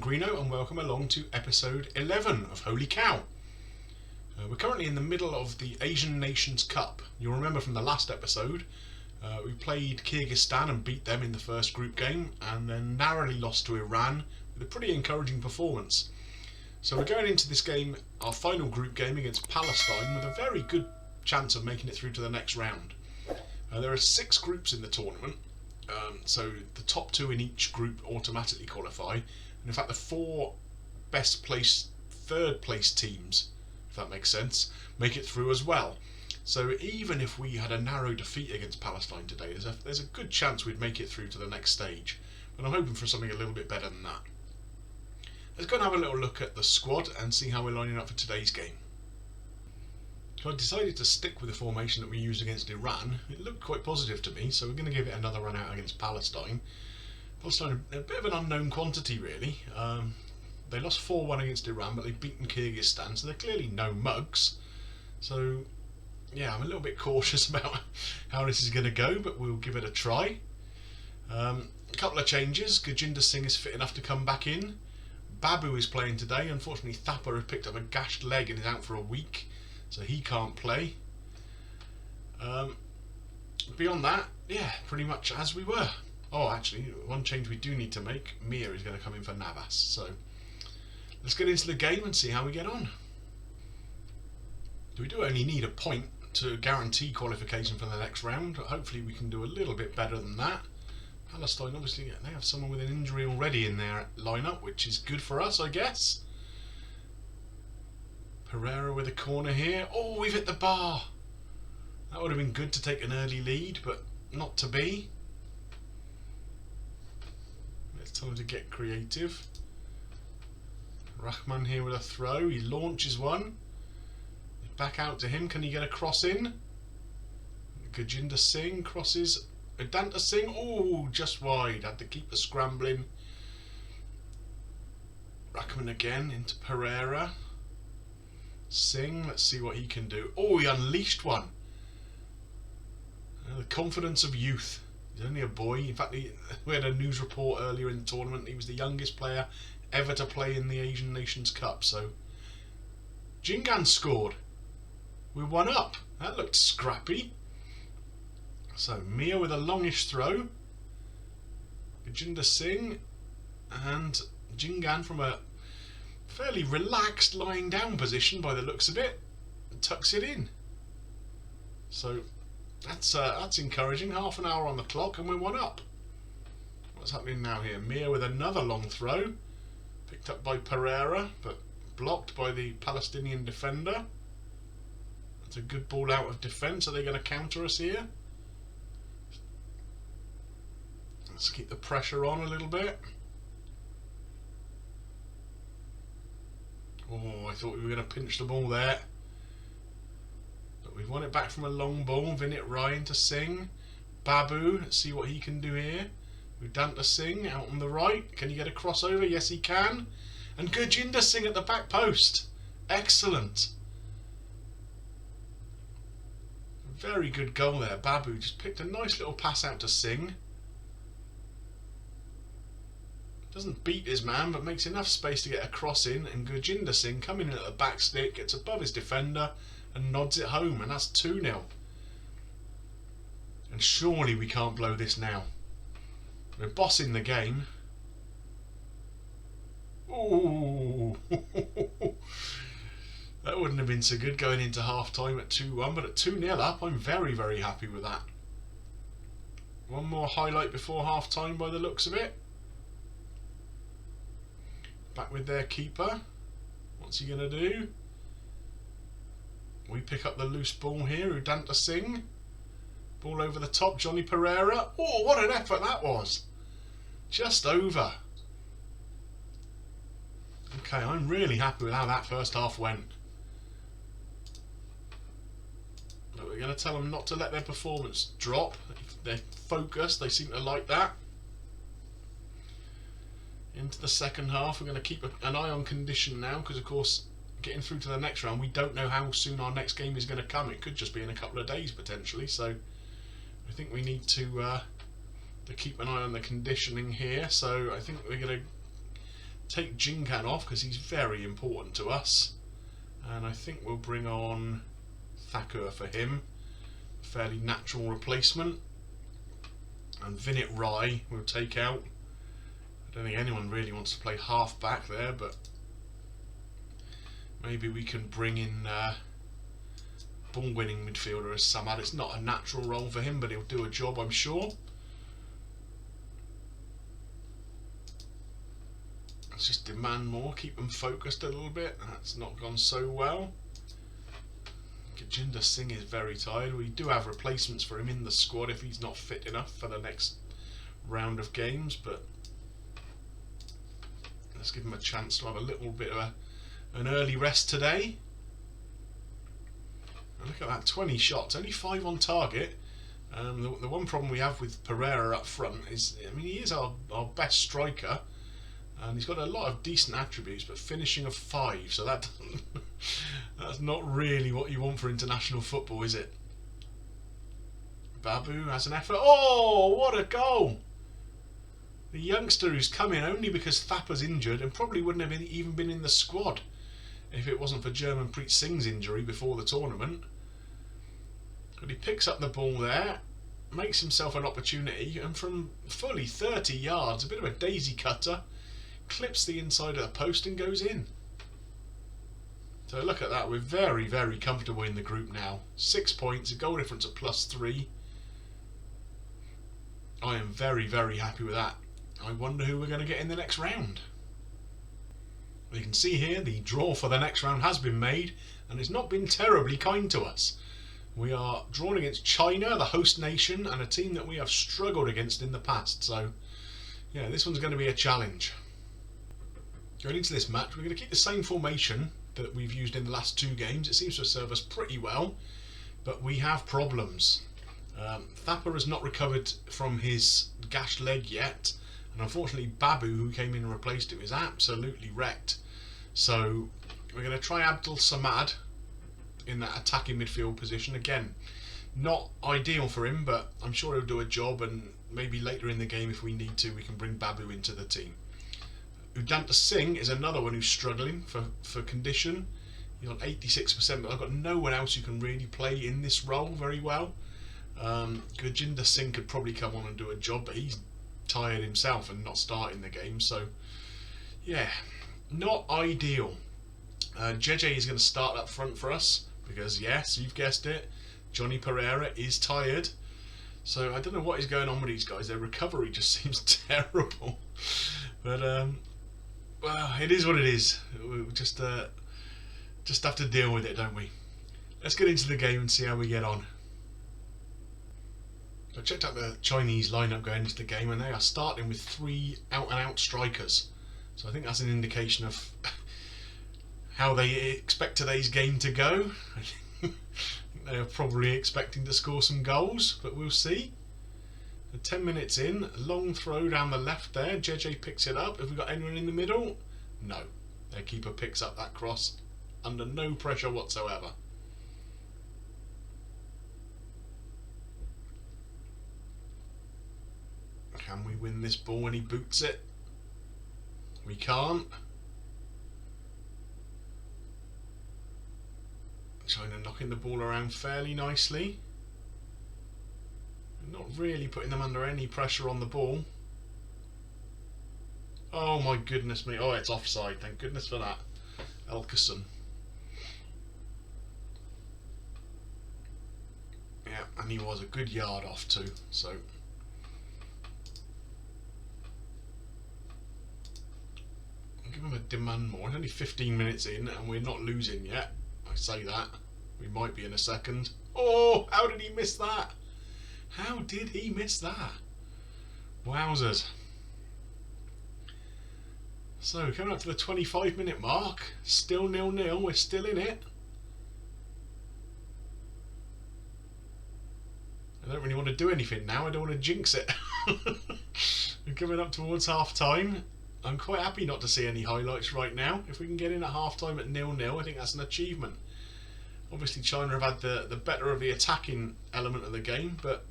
Greeno and welcome along to episode 11 of Holy Cow. We're currently in the middle of the Asian Nations Cup. You'll remember from the last episode we played Kyrgyzstan and beat them in the first group game and then narrowly lost to Iran with a pretty encouraging performance. So we're going into this game, our final group game against Palestine, with a very good chance of making it through to the next round. There are 6 groups in the tournament. So the top 2 in each group automatically qualify, and in fact the 4 best placed third place teams, if that makes sense, make it through as well. So even if we had a narrow defeat against Palestine today, there's a good chance we'd make it through to the next stage, but I'm hoping for something a little bit better than that. Let's go and have a little look at the squad and see how we're lining up for today's game. So I decided to stick with the formation that we used against Iran. It looked quite positive to me, so we're going to give it another run out against Palestine. Palestine, a bit of an unknown quantity really. They lost 4-1 against Iran, but they've beaten Kyrgyzstan, so they're clearly no mugs. So yeah, I'm a little bit cautious about how this is going to go, but we'll give it a try. A couple of changes. Gurjinder Singh is fit enough to come back in. Babu is playing today. Unfortunately, Thapa has picked up a gashed leg and is out for a week, so he can't play. Beyond that, yeah, pretty much as we were. Oh, actually, one change we do need to make. Mia is going to come in for Navas. So let's get into the game and see how we get on. We do only need a point to guarantee qualification for the next round. Hopefully we can do a little bit better than that. Palestine, obviously, they have someone with an injury already in their lineup, which is good for us, I guess. Pereira with a corner here. Oh, we've hit the bar. That would have been good to take an early lead, but not to be. It's time to get creative. Rahman here with a throw. He launches one. Back out to him. Can he get a cross in? Gurjinder Singh crosses. Vedanta Singh. Oh, just wide. Had to keep the scrambling. Rahman again into Pereira. Singh, let's see what he can do. Oh, he unleashed one. The confidence of youth. He's only a boy. In fact, we had a news report earlier in the tournament. He was the youngest player ever to play in the Asian Nations Cup. So, Jingan scored. We're 1 up. That looked scrappy. So, Mia with a longish throw. Gurjinder Singh and Jingan from a fairly relaxed lying down position by the looks of it, tucks it in. So that's encouraging. Half an hour on the clock and we're 1 up. What's happening now here? Mia with another long throw, picked up by Pereira but blocked by the Palestinian defender. That's a good ball out of defence. Are they going to counter us here? Let's keep the pressure on a little bit. Oh, I thought we were going to pinch the ball there. But we've won it back from a long ball. Vinit Ryan to Singh. Babu, let's see what he can do here. Vedanta Singh out on the right. Can he get a crossover? Yes, he can. And Gurjinder Singh at the back post. Excellent. Very good goal there. Babu just picked a nice little pass out to Singh. Doesn't beat his man, but makes enough space to get a cross in, and Gurjinder Singh coming in at the back stick, gets above his defender and nods it home, and that's 2-0. And surely we can't blow this now. We're bossing the game. Ooh. That wouldn't have been so good going into half time at 2-1, but at 2-0 up, I'm very, very happy with that. One more highlight before half time by the looks of it. Back with their keeper. What's he going to do? We pick up the loose ball here. Vedanta Singh. Ball over the top. Johnny Pereira. Oh, what an effort that was. Just over. Okay, I'm really happy with how that first half went. But we're going to tell them not to let their performance drop. If they're focused, they seem to like that. Into the second half, we're going to keep an eye on condition now, because of course getting through to the next round we don't know how soon our next game is going to come. It could just be in a couple of days potentially, so I think we need to keep an eye on the conditioning here. So I think we're going to take Jinkan off because he's very important to us. And I think we'll bring on Thakur for him. Fairly natural replacement. And Vinit Rai we'll take out. I don't think anyone really wants to play half back there, but maybe we can bring in ball winning midfielder as Samad. It's not a natural role for him, but he'll do a job, I'm sure. Let's just demand more, keep them focused a little bit. That's not gone so well. Gajinder Singh is very tired. We do have replacements for him in the squad if he's not fit enough for the next round of games, but let's give him a chance to have a little bit of an early rest today. And look at that, 20 shots, only 5 on target. The one problem we have with Pereira up front is, I mean, he is our best striker, and he's got a lot of decent attributes, but finishing of 5, so that that's not really what you want for international football, is it? Babu has an effort. Oh, what a goal! The youngster who's come in only because Thapper's injured and probably wouldn't have even been in the squad if it wasn't for Jermanpreet Singh's injury before the tournament. But he picks up the ball there, makes himself an opportunity, and from fully 30 yards, a bit of a daisy cutter, clips the inside of the post and goes in. So look at that, we're very, very comfortable in the group now. 6 points, a goal difference of +3. I am very, very happy with that. I wonder who we're going to get in the next round. You can see here the draw for the next round has been made, and it's not been terribly kind to us. We are drawn against China, the host nation, and a team that we have struggled against in the past. So yeah, this one's going to be a challenge. Going into this match, we're going to keep the same formation that we've used in the last 2 games. It seems to serve us pretty well, but we have problems. Thapper has not recovered from his gashed leg yet, and unfortunately Babu, who came in and replaced him, is absolutely wrecked. So we're going to try Abdul Samad in that attacking midfield position. Again, not ideal for him, but I'm sure he'll do a job, and maybe later in the game, if we need to, we can bring Babu into the team. Udanta Singh is another one who's struggling for condition. He's on 86%, but I've got no one else who can really play in this role very well. Gajinder Singh could probably come on and do a job, but he's tired himself and not starting the game, so yeah, not ideal. JJ is going to start up front for us because, yes, you've guessed it, Johnny Pereira is tired. So I don't know what is going on with these guys. Their recovery just seems terrible. But well, it is what it is. We just have to deal with it, don't we? Let's get into the game and see how we get on. I checked out the Chinese lineup going into the game, and they are starting with 3 out-and-out strikers. So I think that's an indication of how they expect today's game to go. I think they are probably expecting to score some goals, but we'll see. 10 minutes in, long throw down the left there. JJ picks it up. Have we got anyone in the middle? No. Their keeper picks up that cross under no pressure whatsoever. Can we win this ball when he boots it? We can't. China knocking the ball around fairly nicely. Not really putting them under any pressure on the ball. Oh my goodness me. Oh, it's offside. Thank goodness for that. Elkerson. Yeah, and he was a good yard off too, so give him a demand more. It's only 15 minutes in and we're not losing yet. I say that. We might be in a second. Oh, how did he miss that? How did he miss that? Wowzers. So, coming up to the 25-minute mark. Still 0-0. We're still in it. I don't really want to do anything now. I don't want to jinx it. We're coming up towards half-time. I'm quite happy not to see any highlights right now. If we can get in at half-time at 0-0, I think that's an achievement. Obviously, China have had the better of the attacking element of the game, but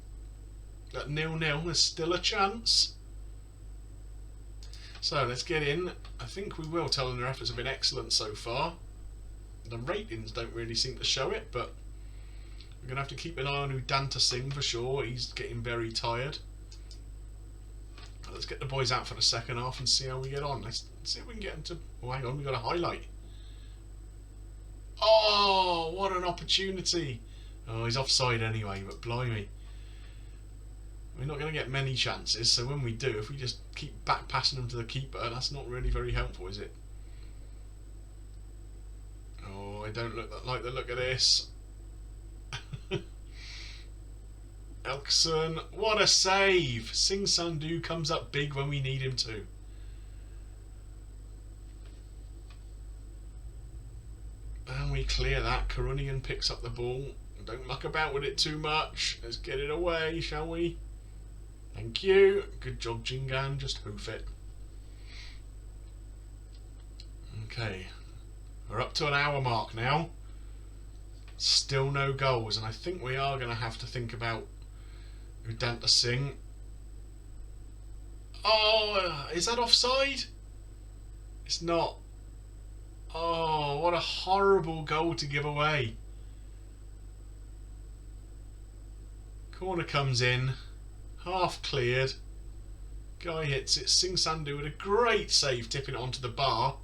at 0-0, there's still a chance. So let's get in. I think we will tell them their efforts have been excellent so far. The ratings don't really seem to show it, but we're going to have to keep an eye on Udanta Singh for sure. He's getting very tired. Let's get the boys out for the second half and see how we get on. Let's see if we can get into... Oh, hang on, we've got a highlight. Oh, what an opportunity. Oh, he's offside anyway, but blimey. We're not going to get many chances, so when we do, if we just keep back passing them to the keeper, that's not really very helpful, is it? Oh, I don't like the look of this. Elkson, what a save! Singh Sandhu comes up big when we need him to. And we clear that. Karunian picks up the ball. Don't muck about with it too much. Let's get it away, shall we? Thank you. Good job, Jingan. Just hoof it. Okay. We're up to an hour mark now. Still no goals, and I think we are going to have to think about Udanta Singh. Oh, is that offside? It's not. Oh, what a horrible goal to give away. Corner comes in, half cleared. Guy hits it. Singh Sandhu with a great save, tipping it onto the bar,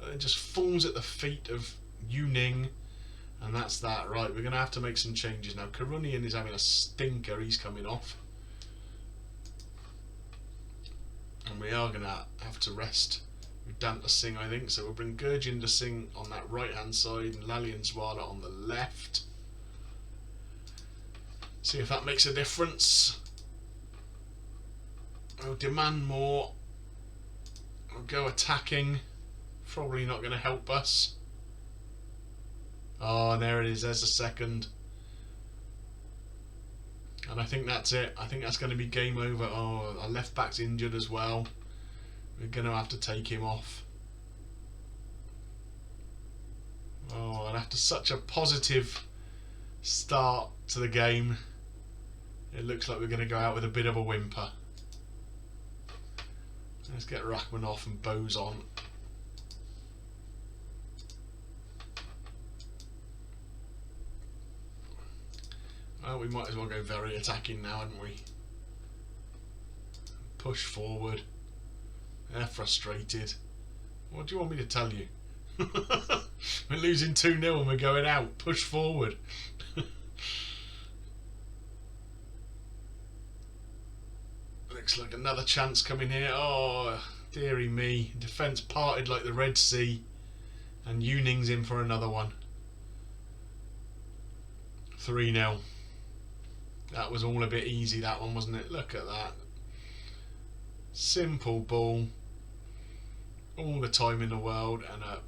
but then just falls at the feet of Yuning. And that's that. Right, we're going to have to make some changes now. Karunian is having a stinker. He's coming off. And we are going to have to rest Udanta Singh, I think. So we'll bring Gurjinder Singh on that right-hand side and Lalianswala on the left. See if that makes a difference. We'll demand more. We'll go attacking. Probably not going to help us. Oh, and there it is. There's the second. And I think that's it. I think that's going to be game over. Oh, our left back's injured as well. We're going to have to take him off. Oh, and after such a positive start to the game, it looks like we're going to go out with a bit of a whimper. Let's get Rachmanov and Bose on. Well, we might as well go very attacking now, hadn't we? Push forward. They're frustrated. What do you want me to tell you? We're losing 2-0 and we're going out. Push forward. Looks like another chance coming here. Oh, dearie me. Defence parted like the Red Sea. And Uning's in for another one. 3-0. That was all a bit easy, that one, wasn't it? Look at that. Simple ball. All the time in the world, and a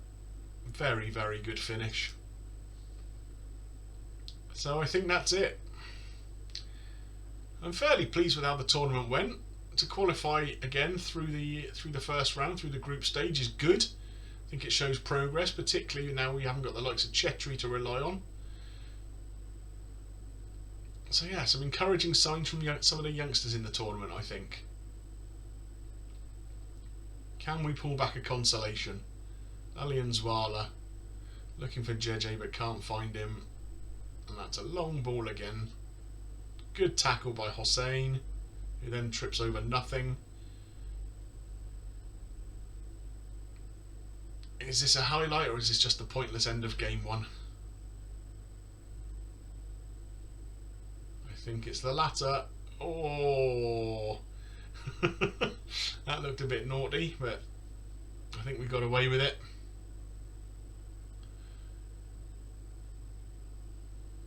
very, very good finish. So I think that's it. I'm fairly pleased with how the tournament went. To qualify again through the first round, through the group stage, is good. I think it shows progress, particularly now we haven't got the likes of Chetri to rely on. So yeah, some encouraging signs from some of the youngsters in the tournament, I think. Can we pull back a consolation? Lalianswala looking for JJ but can't find him. And that's a long ball again. Good tackle by Hossein, who then trips over nothing. Is this a highlight or is this just the pointless end of game one? I think it's the latter. Oh, that looked a bit naughty, but I think we got away with it.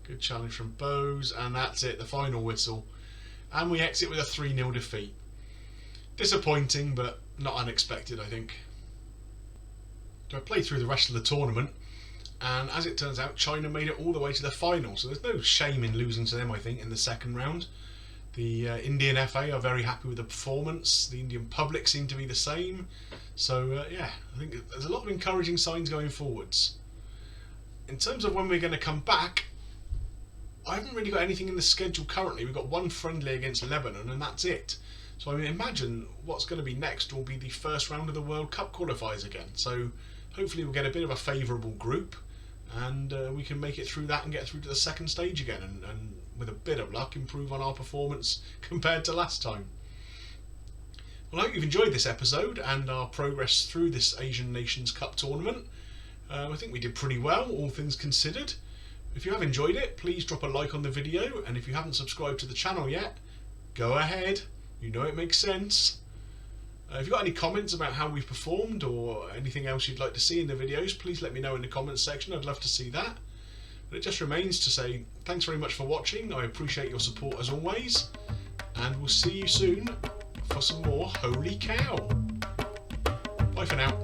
Good challenge from Bose, and that's it, the final whistle. And we exit with a 3-0 defeat. Disappointing, but not unexpected, I think. So I played through the rest of the tournament, and as it turns out, China made it all the way to the final, so there's no shame in losing to them, I think, in the second round. The Indian FA are very happy with the performance, the Indian public seem to be the same, so yeah, I think there's a lot of encouraging signs going forwards. In terms of when we're going to come back, I haven't really got anything in the schedule currently. We've got one friendly against Lebanon and that's it. So I imagine what's going to be next will be the first round of the World Cup qualifiers again. So hopefully we'll get a bit of a favourable group, and we can make it through that and get through to the second stage again, and with a bit of luck improve on our performance compared to last time. Well, I hope you've enjoyed this episode and our progress through this Asian Nations Cup tournament. I think we did pretty well, all things considered. If you have enjoyed it, please drop a like on the video, and if you haven't subscribed to the channel yet, go ahead. You know it makes sense. If you've got any comments about how we've performed or anything else you'd like to see in the videos, please let me know in the comments section. I'd love to see that. But it just remains to say thanks very much for watching. I appreciate your support as always, and we'll see you soon for some more Holy Cow. Bye for now.